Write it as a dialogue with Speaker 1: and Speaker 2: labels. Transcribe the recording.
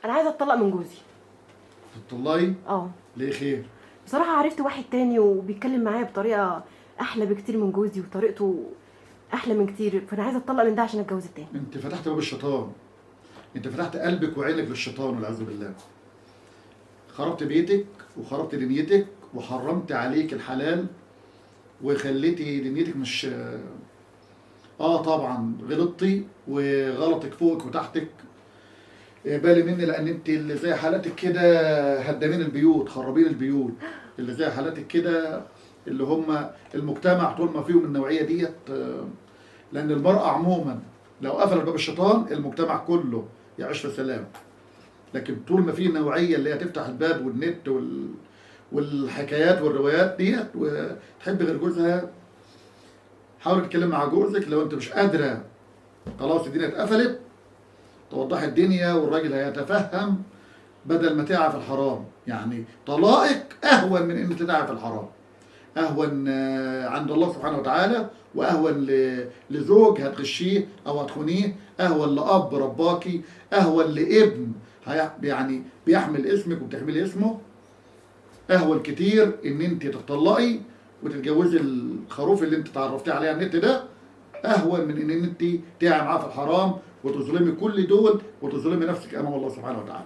Speaker 1: انا عايزه اتطلق من جوزي.
Speaker 2: تطلعي؟
Speaker 1: اه
Speaker 2: ليه خير؟
Speaker 1: بصراحه عرفت واحد تاني وبيتكلم معايا بطريقه احلى بكتير من جوزي، وطريقته احلى من كتير، فانا عايزه اتطلق من ده عشان اتجوز التاني.
Speaker 2: انت فتحت باب الشيطان، انت فتحت قلبك وعينك للشيطان والعياذ بالله. خربت بيتك وخربت دنيتك وحرمت عليك الحلال وخليتي دنيتك مش طبعا غلطتي وغلطك فوقك وتحتك. بالي مني، لان انت اللي زي حالاتك كده هدامين البيوت، خرابين البيوت. اللي زي حالاتك كده اللي هم المجتمع طول ما فيهم النوعيه ديت، لان المراه عموما لو قفل باب الشيطان المجتمع كله يعيش في سلام. لكن طول ما في النوعيه اللي هي تفتح الباب والنت والحكايات والروايات ديت وتحب غير جوزها، حاول تتكلم مع جوزك. لو انت مش قادره خلاص الدنيا اتقفلت، توضح الدنيا والراجل هيتفهم، بدل ما تقع في الحرام. يعني طلائق اهون من ان تقع في الحرام، اهون عند الله سبحانه وتعالى، واهون لزوج هتغشيه او هتخونيه، اهون لاب رباكي، اهون لابن يعني بيحمل اسمك وبتحملي اسمه. اهون كتير ان انت تطلقي وتتجوزي الخروف اللي انت تعرفتي عليه على النت ده، اهون من ان انت تقعي معاه في الحرام وتظلمي كل دول وتظلمي نفسك امام الله سبحانه وتعالى.